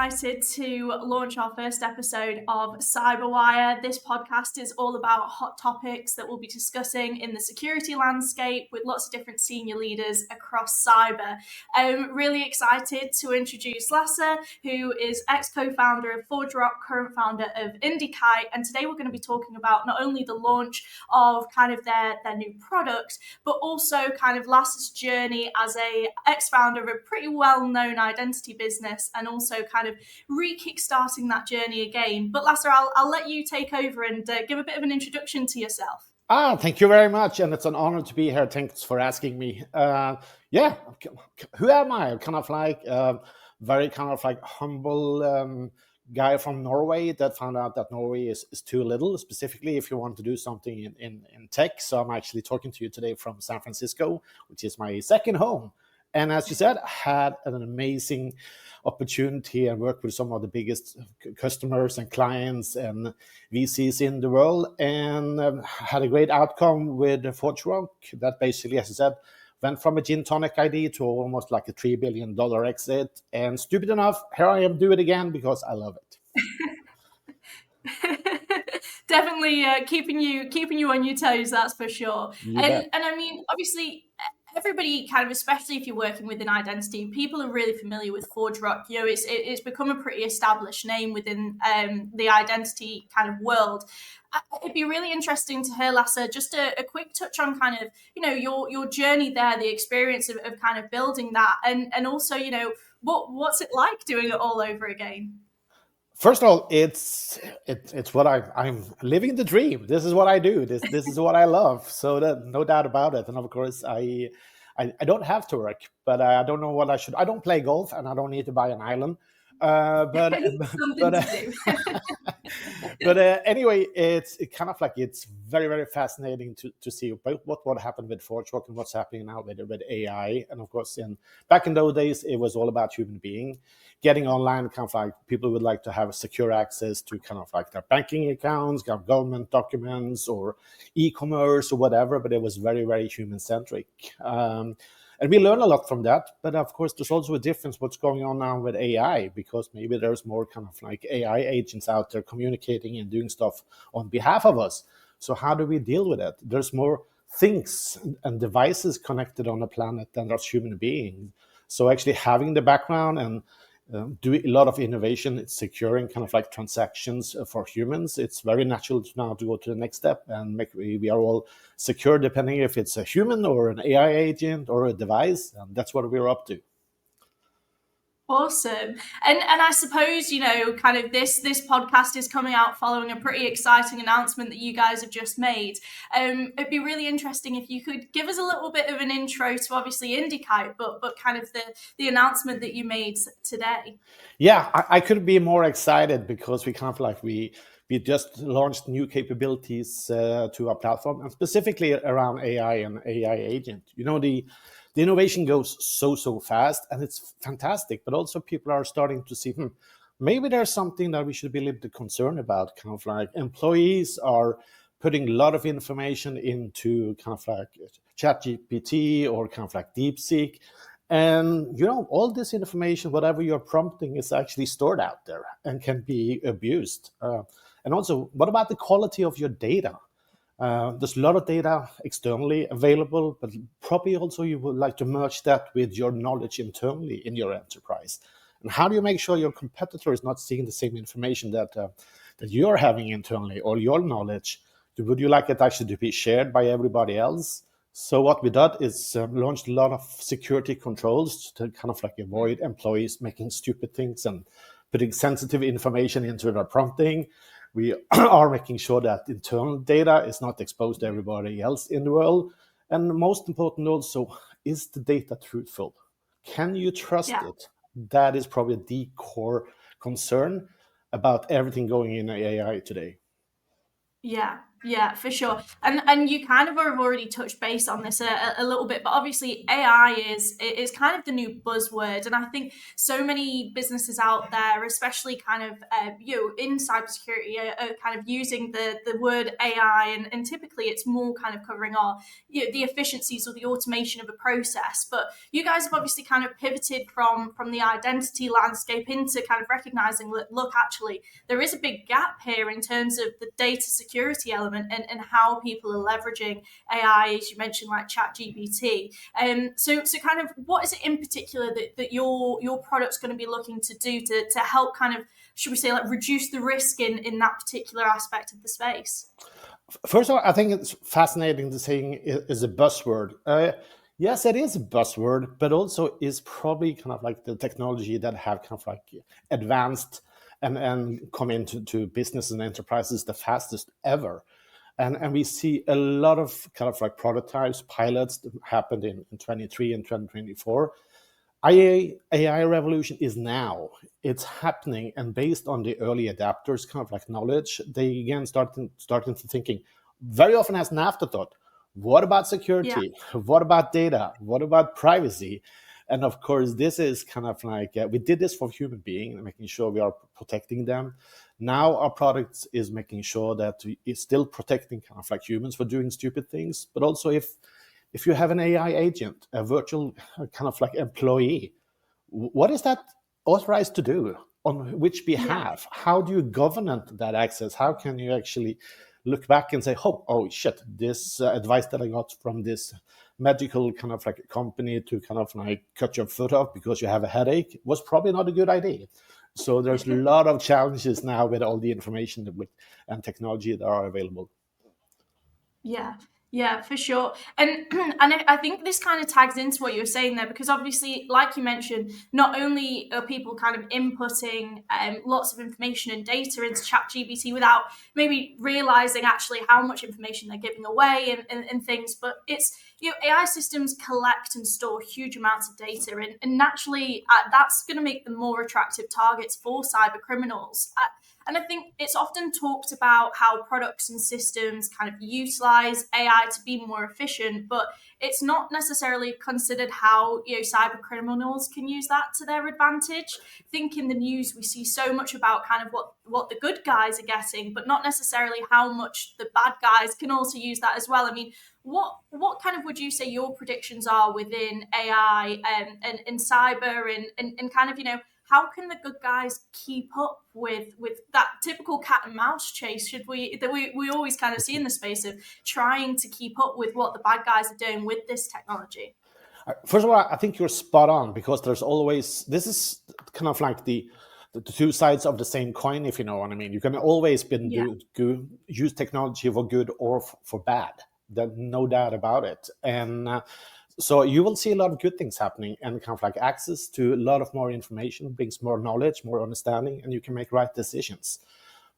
excited to launch our first episode of Cyberwire. This podcast is all about hot topics that we'll be discussing in the security landscape with lots of different senior leaders across cyber. I'm really excited to introduce Lasse, who is ex-co-founder of ForgeRock, current founder of Indykite, and today we're going to be talking about not only the launch of kind of their new product, but also kind of Lasse's journey as a ex-founder of a pretty well-known identity business, and also kind of re-kickstarting that journey again. But Lasse, I'll let you take over and give a bit of an introduction to yourself. Thank you very much, and it's an honor to be here. Thanks for asking me. Who am I? Kind of like very kind of like humble guy from Norway that found out that Norway is too little, specifically if you want to do something in tech. So I'm actually talking to you today from San Francisco, which is my second home. And as you said, I had an amazing opportunity and worked with some of the biggest customers and clients and VCs in the world, and had a great outcome with ForgeRock that basically, as I said, went from a gin tonic idea to almost like a $3 billion exit. And stupid enough, here I am doing it again because I love it. Definitely keeping you on your toes, that's for sure. And I mean, obviously, everybody kind of, especially if you're working within identity, people are really familiar with ForgeRock. You know, it's become a pretty established name within the identity kind of world. It'd be really interesting to hear, Lasse, just a quick touch on kind of, you know, your journey there, the experience of kind of building that, and also, you know, what's it like doing it all over again? First of all, it's what I'm living the dream. This is what I do. This is what I love. So that, no doubt about it. And of course, I don't have to work, but I don't know what I should. I don't play golf, and I don't need to buy an island. But anyway, it's kind of like it's very, very fascinating to see what happened with ForgeRock and what's happening now with AI. And of course, back in those days, it was all about human being getting online. Kind of like people would like to have secure access to kind of like their banking accounts, government documents, or e-commerce or whatever. But it was very, very human centric. And we learn a lot from that. But of course, there's also a difference what's going on now with AI, because maybe there's more kind of like AI agents out there communicating and doing stuff on behalf of us. So how do we deal with it? There's more things and devices connected on the planet than there's human beings. So actually having the background and doing a lot of innovation, it's securing kind of like transactions for humans. It's very natural now to go to the next step and we are all secure, depending if it's a human or an AI agent or a device. And that's what we're up to. Awesome. And I suppose, you know, kind of this podcast is coming out following a pretty exciting announcement that you guys have just made. It'd be really interesting if you could give us a little bit of an intro to obviously Indykite, but kind of the announcement that you made today. Yeah, I couldn't be more excited, because we kind of like we just launched new capabilities to our platform, and specifically around AI and AI agent. You know, the innovation goes so fast, and it's fantastic. But also people are starting to see, maybe there's something that we should be a little bit concerned about. Kind of like employees are putting a lot of information into kind of like ChatGPT or kind of like DeepSeek. And, you know, all this information, whatever you're prompting, is actually stored out there and can be abused. And also, what about the quality of your data? There's a lot of data externally available, but probably also you would like to merge that with your knowledge internally in your enterprise. And how do you make sure your competitor is not seeing the same information that you're having internally, or your knowledge? Would you like it actually to be shared by everybody else? So what we did is launched a lot of security controls to kind of like avoid employees making stupid things and putting sensitive information into their prompting. We are making sure that internal data is not exposed to everybody else in the world. And most important also, is the data truthful? Can you trust it? That is probably the core concern about everything going in AI today. Yeah, Yeah, for sure. And you kind of have already touched base on this a little bit, but obviously AI is kind of the new buzzword, and I think so many businesses out there, especially kind of in cybersecurity, are kind of using the word AI, and typically it's more kind of covering the efficiencies or the automation of a process. But you guys have obviously kind of pivoted from the identity landscape into kind of recognizing that, look, actually there is a big gap here in terms of the data security element and how people are leveraging AI, as you mentioned, like ChatGPT. So kind of what is it in particular that your product's going to be looking to do to help kind of, should we say, like reduce the risk in that particular aspect of the space? First of all, I think it's fascinating. The saying is a buzzword. Yes, it is a buzzword, but also is probably kind of like the technology that have kind of like advanced and come into to business and enterprises the fastest ever. And we see a lot of kind of like prototypes, pilots that happened in 23 and 2024. AI revolution is now. It's happening, and based on the early adapters, kind of like knowledge, they again starting to thinking very often as an afterthought. What about Yeah. security? What about data? What about privacy? And of course, this is kind of like we did this for human beings, making sure we are protecting them. Now our product is making sure that it's still protecting kind of like humans for doing stupid things, but also if you have an AI agent, a virtual kind of like employee, what is that authorized to do? On which Yeah. behalf? How do you govern that access? How can you actually look back and say, oh shit, this advice that I got from this medical kind of like company to kind of like cut your foot off because you have a headache was probably not a good idea. So there's a lot of challenges now with all the information and technology that are available. Yeah, yeah, for sure. And I think this kind of tags into what you were saying there, because obviously, like you mentioned, not only are people kind of inputting lots of information and data into ChatGPT without maybe realizing actually how much information they're giving away and things, but it's, AI systems collect and store huge amounts of data, and naturally that's going to make them more attractive targets for cyber criminals. And I think it's often talked about how products and systems kind of utilize AI to be more efficient, but it's not necessarily considered how cyber criminals can use that to their advantage. I think in the news we see so much about kind of what the good guys are getting, but not necessarily how much the bad guys can also use that as well. I mean, what kind of would you say your predictions are within AI and cyber and kind of how can the good guys keep up with that typical cat and mouse chase should we always kind of see in the space of trying to keep up with what the bad guys are doing with this technology? First of all, I think you're spot on because there's always this is kind of like the two sides of the same coin, if you know what I mean. You can always Yeah, use technology for good or for bad. There's no doubt about it. And so you will see a lot of good things happening, and kind of like access to a lot of more information brings more knowledge, more understanding, and you can make right decisions.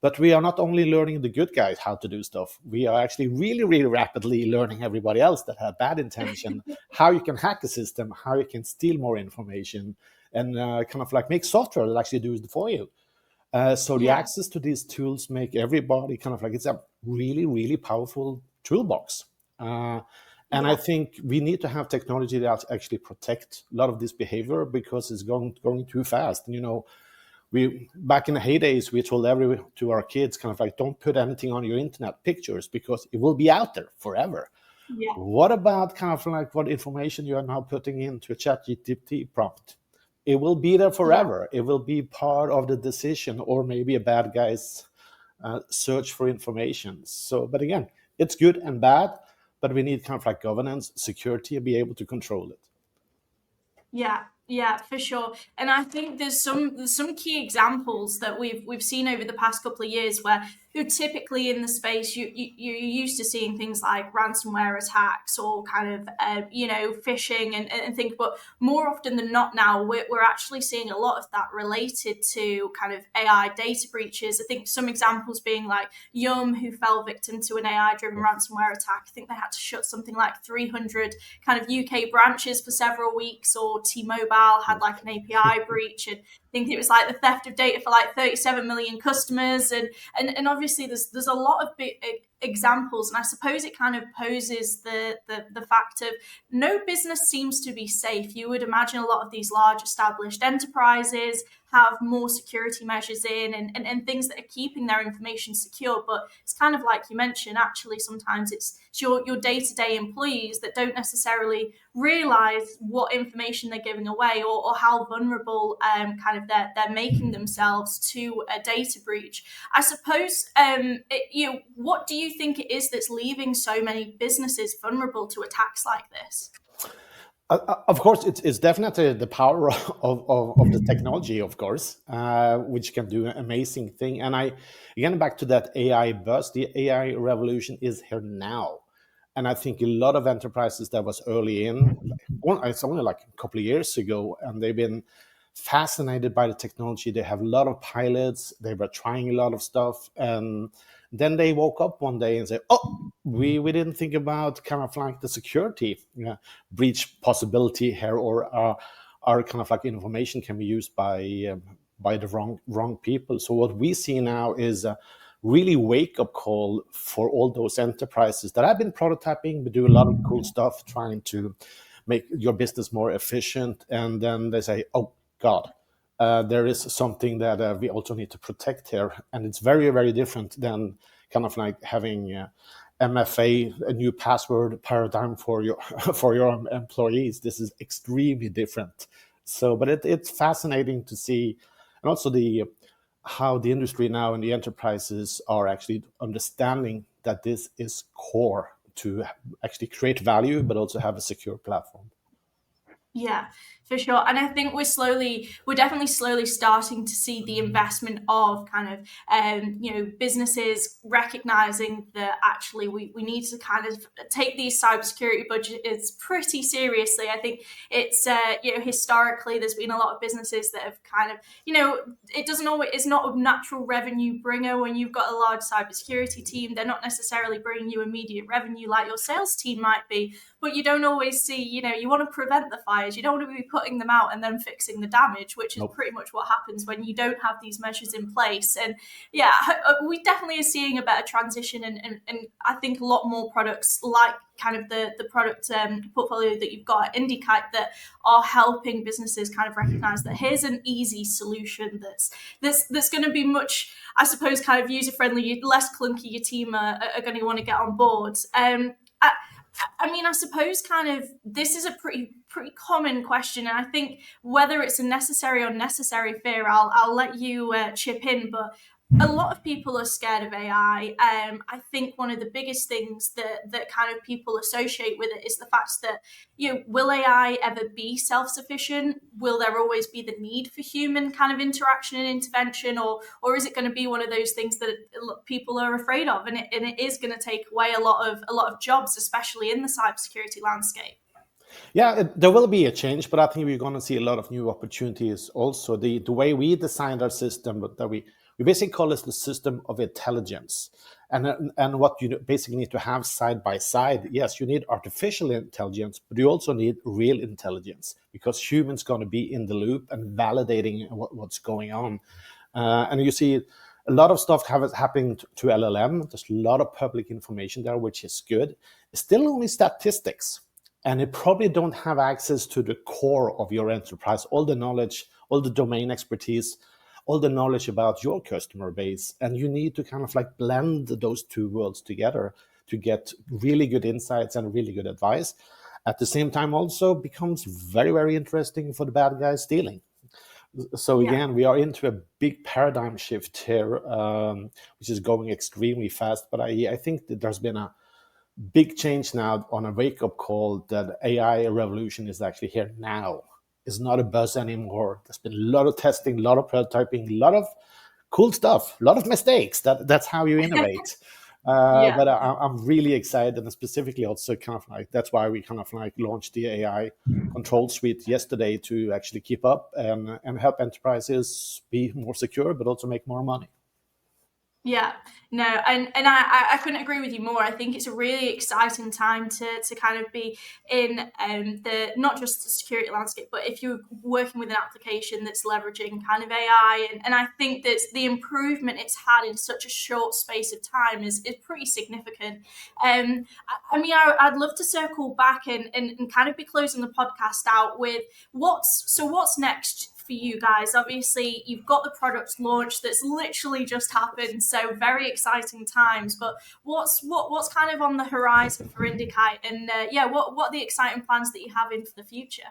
But we are not only learning the good guys how to do stuff, we are actually really, really rapidly learning everybody else that had bad intention, how you can hack the system, how you can steal more information, and kind of like make software that actually does it for you. So the yeah, access to these tools make everybody kind of like it's a really, really powerful toolbox. Uh, and I yeah, think we need to have technology that actually protect a lot of this behavior because it's going too fast. And we back in the heydays we told to our kids kind of like don't put anything on your internet pictures because it will be out there forever. yeah, What about kind of like what information you are now putting into a chat gpt prompt? It will be there yeah. forever. It will be part of the decision or maybe a bad guy's search for information. So but again, it's good and bad, but we need kind of like governance, security, and be able to control it. Yeah, yeah, for sure. And I think there's some key examples that we've seen over the past couple of years where typically in the space you're used to seeing things like ransomware attacks or kind of phishing and things, but more often than not now we're actually seeing a lot of that related to kind of AI data breaches. I think some examples being like Yum, who fell victim to an AI driven ransomware attack. I think they had to shut something like 300 kind of UK branches for several weeks, or T-Mobile while, had like an API breach, and I think it was like the theft of data for like 37 million customers, and obviously there's a lot of big examples, and I suppose it kind of poses the fact of no business seems to be safe. You would imagine a lot of these large established enterprises have more security measures in and things that are keeping their information secure. But it's kind of like you mentioned, actually, sometimes it's your day-to-day employees that don't necessarily realize what information they're giving away or how vulnerable kind of they're making themselves to a data breach. I suppose, what do you think it is that's leaving so many businesses vulnerable to attacks like this? Of course, it's definitely the power of the technology, of course, which can do an amazing thing. And again, back to that AI buzz, the AI revolution is here now. And I think a lot of enterprises that was early in, it's only like a couple of years ago, and they've been fascinated by the technology. They have a lot of pilots. They were trying a lot of stuff. And then they woke up one day and said, oh, we didn't think about kind of like the security breach possibility here, or our kind of like information can be used by the wrong people. So what we see now is a really wake-up call for all those enterprises that have been prototyping, but do a lot of cool stuff, trying to make your business more efficient. And then they say, oh, God, there is something that we also need to protect here. And it's very, very different than kind of like having MFA, a new password paradigm for your for your employees. This is extremely different. So, but it's fascinating to see, and also how the industry now and the enterprises are actually understanding that this is core to actually create value, but also have a secure platform. Yeah, for sure. And I think we're definitely slowly starting to see the investment of kind of, businesses recognizing that actually we need to kind of take these cybersecurity budgets pretty seriously. I think it's, historically there's been a lot of businesses that have kind of, it's not a natural revenue bringer when you've got a large cybersecurity team. They're not necessarily bringing you immediate revenue like your sales team might be, but you don't always see, you want to prevent the fires. You don't want to be putting them out and then fixing the damage, which is pretty much what happens when you don't have these measures in place. And yeah, we definitely are seeing a better transition, and I think a lot more products like kind of the product portfolio that you've got at Indykite that are helping businesses kind of recognize that here's an easy solution that's going to be much, I suppose, kind of user friendly, less clunky. Your team are going to want to get on board. I mean, I suppose kind of this is a pretty common question, and I think whether it's a necessary or necessary fear, I'll let you chip in. But a lot of people are scared of AI. I think one of the biggest things that kind of people associate with it is the fact that, will AI ever be self-sufficient? Will there always be the need for human kind of interaction and intervention, or is it going to be one of those things that people are afraid of, and it is going to take away a lot of jobs, especially in the cybersecurity landscape? Yeah, there will be a change, but I think we're going to see a lot of new opportunities also. The way we designed our system, that we basically call it the system of intelligence. And what you basically need to have side by side, yes, you need artificial intelligence, but you also need real intelligence, because humans going to be in the loop and validating what's going on. And you see a lot of stuff happening to LLM. There's a lot of public information there, which is good. It's still only statistics. And it probably don't have access to the core of your enterprise, all the knowledge, all the domain expertise, all the knowledge about your customer base. And you need to kind of like blend those two worlds together to get really good insights and really good advice. At the same time, also becomes very, very interesting for the bad guys stealing. So again, we are into a big paradigm shift here, which is going extremely fast. But I think that there's been a big change now on a wake-up call that AI revolution is actually here now. It's not a buzz anymore. There's been a lot of testing, a lot of prototyping, a lot of cool stuff, a lot of mistakes. That's how you innovate. But I'm really excited, and specifically also kind of like that's why we kind of like launched the AI control suite yesterday to actually keep up and help enterprises be more secure, but also make more money. Yeah, no, and I couldn't agree with you more. I think it's a really exciting time to kind of be in the not just the security landscape, but if you're working with an application that's leveraging kind of AI, and I think that the improvement it's had in such a short space of time is pretty significant. I mean, I'd love to circle back and kind of be closing the podcast out with what's next for you guys. Obviously, you've got the product launch that's literally just happened, so very exciting times. But what's kind of on the horizon for Indykite, and what are the exciting plans that you have in for the future?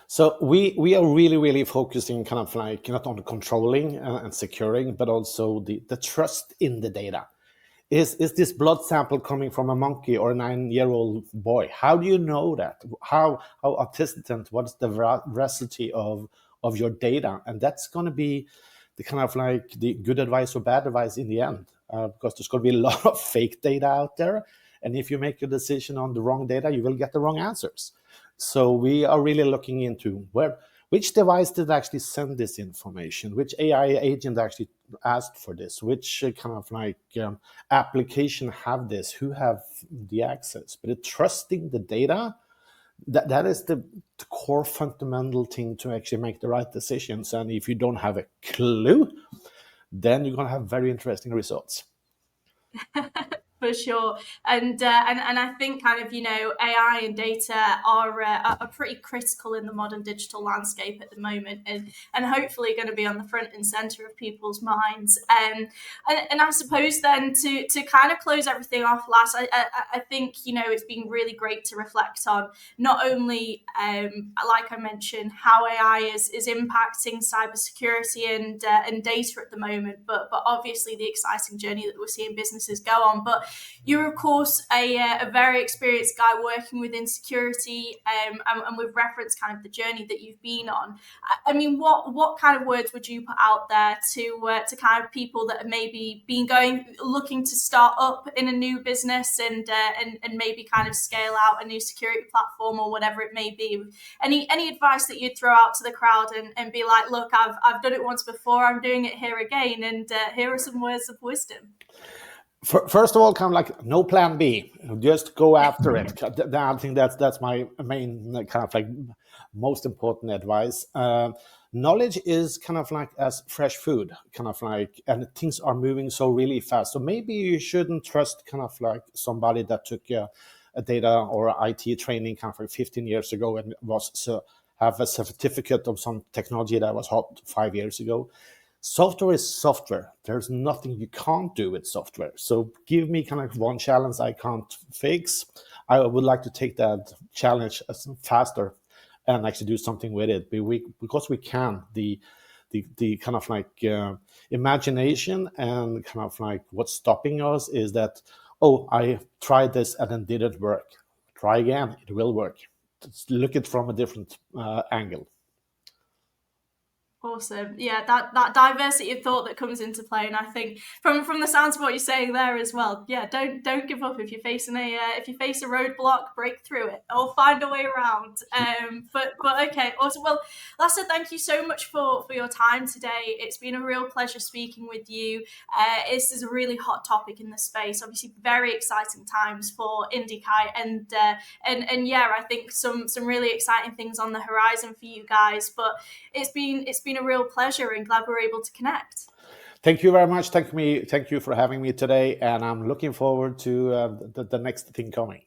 So we are really focusing kind of like not on controlling and securing, but also the trust in the data. Is this blood sample coming from a monkey or a 9-year-old boy? How do you know that? How autistic? What's the veracity of your data? And that's going to be the kind of like the good advice or bad advice in the end, because there's going to be a lot of fake data out there, and if you make a decision on the wrong data, you will get the wrong answers. So we are really looking into which device did actually send this information, which AI agent actually asked for this, which kind of like application have this, who have the access. But trusting the data, that is the core fundamental thing to actually make the right decisions. And if you don't have a clue, then you're going to have very interesting results. For sure, and I think kind of AI and data are pretty critical in the modern digital landscape at the moment, and hopefully going to be on the front and center of people's minds. And I suppose then to kind of close everything off, Lasse, I think it's been really great to reflect on not only like I mentioned how AI is impacting cybersecurity and data at the moment, but obviously the exciting journey that we're seeing businesses go on. But you're, of course, a very experienced guy working within security, and we've referenced kind of the journey that you've been on. I mean, what kind of words would you put out there to kind of people that have maybe been looking to start up in a new business and maybe kind of scale out a new security platform or whatever it may be? Any advice that you'd throw out to the crowd and be like, look, I've done it once before, I'm doing it here again, and here are some words of wisdom. First of all, kind of like no plan B, just go after it. I think that's my main kind of like most important advice. Knowledge is kind of like as fresh food, kind of like, and things are moving so really fast. So maybe you shouldn't trust kind of like somebody that took a data or IT training kind of like 15 years ago and have a certificate of some technology that was hot 5 years ago. Software is software. There's nothing you can't do with software. So give me kind of one challenge I can't fix. I would like to take that challenge faster and actually do something with it. Because we can. The kind of like imagination and kind of like what's stopping us is that, oh, I tried this and it didn't work. Try again. It will work. Just look at it from a different angle. Awesome. Yeah, that diversity of thought that comes into play, and I think from the sounds of what you're saying there as well. Yeah, don't give up if you're facing if you face a roadblock, break through it or find a way around. But okay, awesome. Well, Lasse, thank you so much for your time today. It's been a real pleasure speaking with you. This is a really hot topic in the space. Obviously, very exciting times for Indykite, and yeah, I think some really exciting things on the horizon for you guys. But it's been a real pleasure and glad we're able to connect. Thank you very much. Thank you for having me today, and I'm looking forward to the next thing coming.